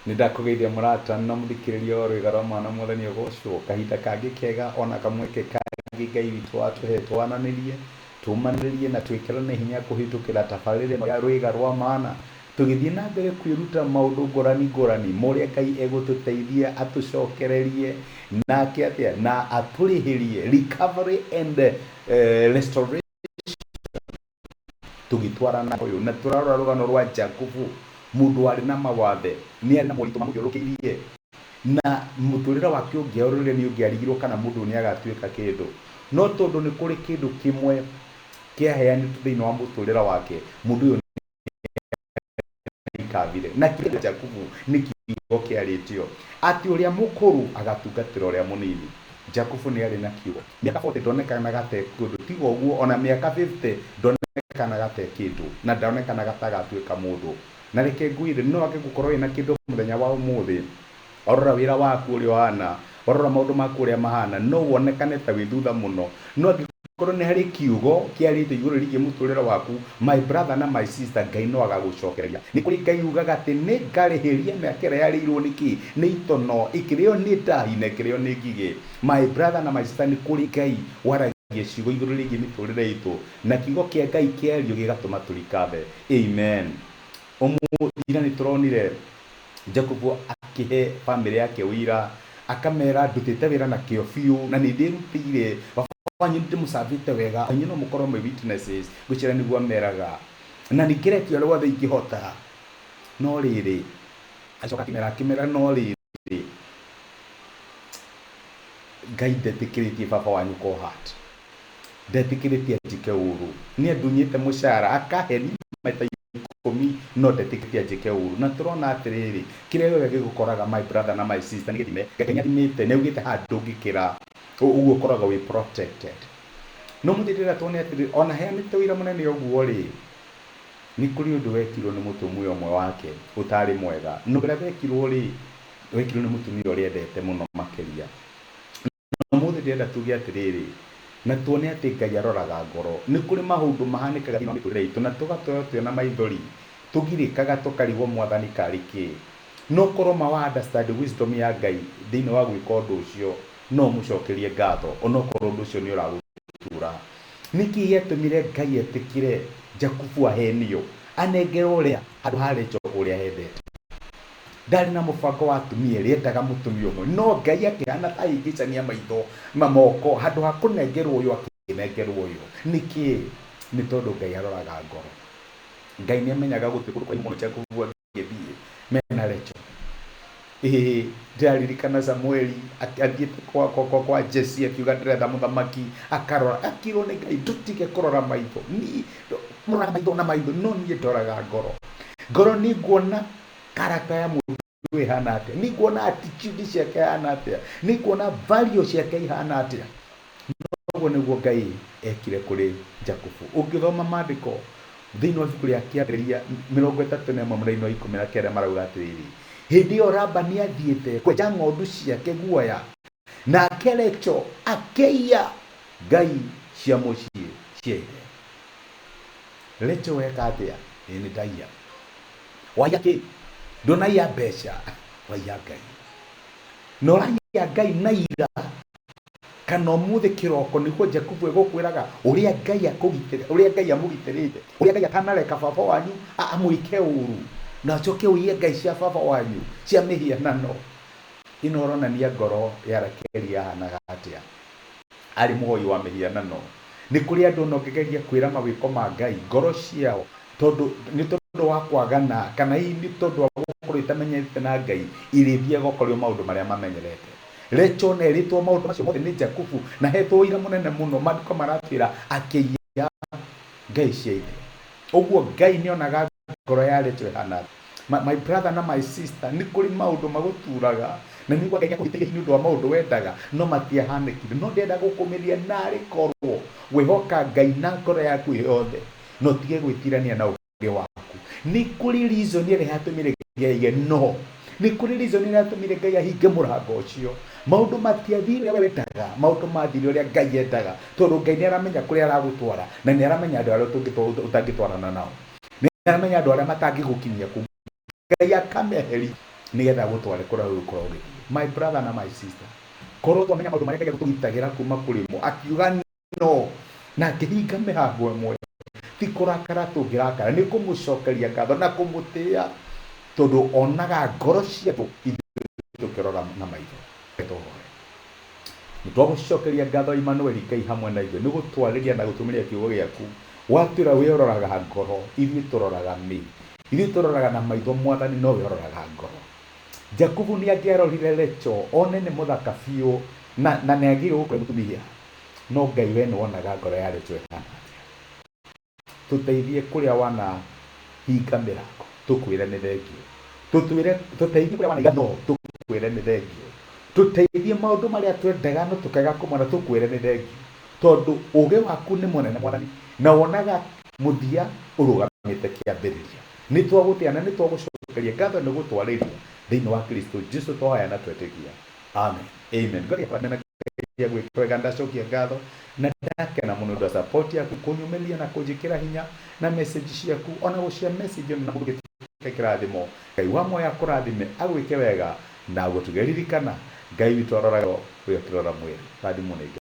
Nidakugeithia murata na muthikiririo rwigaro mwana mwathani ogocwo kahinda kangi kega ona kamweke kangi Ngai witu atuhe twananirie tumaniririe na twikirane hinya kuhitukira tabarire ya rwiga rwa maana tugithie na mbere kwiruta maundu ngurani muria Ngai egututeithia atucokererie nake atia na aturihirie recovery and restoration tugitwarana uyu na turarora rugano rwa Jakubu mundu ari na mawathe ni ari na muritu mamuthiurukiirie na muturira wake ungiorire ni ungiarigirwo kana mundu ni agatuika kindu no tondu ni kuri kindu kimwe kiaheanitwo thiini wa muturira wake mundu uyu ikavire na kindu Jakubu ni kiugo kiaritio ati uria mukuru agatungatira uria munini. Jakubu ni ari na kiugo miaka 40 ndonekana gate kundu tigo uguo ona miaka 50 ndonekana gate kindu na ndonekana gatagatuika mundu na reke ngwire no agigukorwo ina kindu muthenya wa umuthi orora wira waku uri ohana orora maundu maku uria mahana no wonekane ta withutha muno no agikorwo ni hari kiugo kiarite iguru rigie muturira waku my brother na my sister Ngai no agagucokereria ni kuri Ngai ugaga ati ni ngarihiria miaka ria yarirwo niki ni itono ikirio ni ndahine ikirio ni ngige my brother na my sister ni kuri Ngai waragie ciugo iguru rigie miturire itu na kiugo kia Ngai kiario gigatuma turikabe amen. Ira ni turonire Jakubu akihe family yake wira akamera ndutite wira na kio fiu na ni ndirutire wanyu ndimusavite wega anyu no mukoro my witnesses gucira niguo meraga na nikiretio rwothe ingihota no riri acoka kimera no riri Ngai ndetikiritie baba wanyu ko heart ndetikiritie njike uru ni ndunyite mucara akaheni maita komi no ndetikiritie njike uru na turona atiriri kiria gĩothe gĩgũkoraga my brother na my sister ni githime Ngai athimite ne ugite handu ngikira uguo koraga we protected no muthirira tuone atiri ona heanite wira munene uguo ri ni kuri undu wekirwo ni mutumia umwe wake utari mwega no gira wekirwo ri wekirwo ni mutumia uria endete muno makiria no muthirira tuge atiriri na tuone ati Ngai aroraga ngoro ni kuri maundu mahanikaga thini wa miturire itu na tugatoyo na maithori tugirikaga tukarigwo mwathani kariki no korwo ma understand wisdom ya Ngai thini wa gwika undu ucio no mucokerie ngatho ono korwo undu ucio ni uragutura niki yetumire Ngai etikire Jakubu ahenio anengerwo uria andu harecho uria hendete ndari na mubango wa atumia riendaga mutumia umwe no Ngai akihana ta ingicania maitho mamoko handu ha kunengerwo uyu akinengerwo uyu niki ni tondu Ngai aroraga ngoro Ngai ni amenyaga gutikuru kwa imuno Jakubu agithie mena recho ndaririkana Samueli athiete kwa Jesse akiuga ndiretha muthamaki akarora akirwo ni Ngai ndutige kurora maitho ni murora maitho na maitho no ni ndoraga ngoro ni nguona character ya mundu ihana atia ni nguona attitude ciake ihana atia ni kuona value ciake ihana atia noguo niguo Ngai ekire kuri Jakubu ungithoma maandiko thiini wa ibuku ria Kĩambĩrĩria 31 mũraini wa 19 marauga atiriri hindi yo Labani athiete kwenja ng'ondu ciake guoya na akerecho akeiya ngai cia mucii ciende lecho weka atia ni ndaiya wayake ndonaiya mbeca waiya Ngai no raiya Ngai na ira kana umuthi kiroko niguo Jakubu egukwiraga uria Ngai akugitire uria Ngai amugitirite uria Ngai atanareka baba wanyu amwike uru na choke uiye Ngai cia baba wanyu cia mihianano inoronania ngoro ya Rakeli yahanaga atia ari muhoi wa mihianano ni kuri andu no ngegeria kwira mawiko ma Ngai ngoro ciao tondu ni tondu wa kwagana kana ni tondu wa gukorwo itamenyete na Ngai irithie gokorio maundu maria mamenyerete lecho ne ritwo maundu macio mothe ni Jakubu na hetwo ira munene muno maandiko maratwira akeiya Ngai ciaithe uguo Ngai ni onaga ngoro ya lecho hana my brother na my sister ni kuri maundu maguturaga na niguo Ngai akugitiria ni undu wa maundu wendaga no matiahanekire no ndenda gukumiria nari korwo wihoka Ngai na ngoro yaku yothe no tige gwitirania na ungi waku ni kuri reason ire hatumire Ngai no nä kå rä reason ĩratũmire Ngai ahinge mũrango ũcio. Maũndũ matiathire ũrĩa wendaga, maũndũ mathire ũrĩa Ngai endaga, tondũ Ngai nĩ aramenya kũrĩa aragũtwara, na nĩ aramenya andũ arĩa ũtangĩtwarana nao, nĩ aramenya andũ arĩa matangĩgũkinyia kũu. Ngai akameheri nĩgetha gũtware kũrĩa ũgũkorwo ũgĩthiĩ. My brother na my sister, korwo twamenya maũndũ marĩa Ngai agũtũgitagĩra kuma kũrĩ mo, akiuga no na akĩhinga mĩhango ĩmwe, ti kũrakara tũngĩrakara, nĩ kũmũcokeria ngatho na kũmũtĩĩa, tondũ onaga ngoro ciitũ tũkĩrora na maitho. Tũhore, nĩ twagũcokeria ngatho Emmanuel Ngai hamwe na ithuĩ nĩ gũtwarĩria na gũtũmĩria kiugo gĩaku. Watwĩra wĩroraga ngoro, ithuĩ tũroraga mĩĩrĩ, ithuĩ tũroraga na maitho, Mwathani no wĩroraga ngoro. Jakubu nĩ angĩarorire Rachel one nĩ mũthaka biũ na nĩ agĩrĩirwo gũkorwo mũtumia, no Ngai we nĩ wonaga ngoro ya Rachel ĩhana atĩa. Tũteithie kũrĩa wanahinga mĩrango, tũkwĩre nĩ thengio. Tũteithie kũrĩa wanaiga no, tũkwĩre nĩ thengio. Tũteithie maũndũ marĩa twendaga no tũkaiga kũmona, tũkwĩre nĩ thengio, tondũ ũũgĩ waku nĩ mũnene Mwathani, na wonaga mũthia ũrũgamĩte kĩambĩrĩria. Nĩ twagũtĩa na nĩ twagũcokeria ngatho nĩ gũtwarĩria thĩinĩ wa Kristo Jesũ tũhoya na twetĩkia. Amen. Amen. Ngoria gwĩkwega ndacokia ngatho na ndakena mũno nda support yaku, kũnyũmĩrĩria na kũnjĩkĩra hinya na message ciaku, ona gũcia message na mũndũ kĩrathimo. Ngai wa moya kũrathime, agwĩke wega na gũtũgeririkana. Ngai witũ aroraga we akĩrora mwĩrĩ. Rathimwo nĩ Ngai.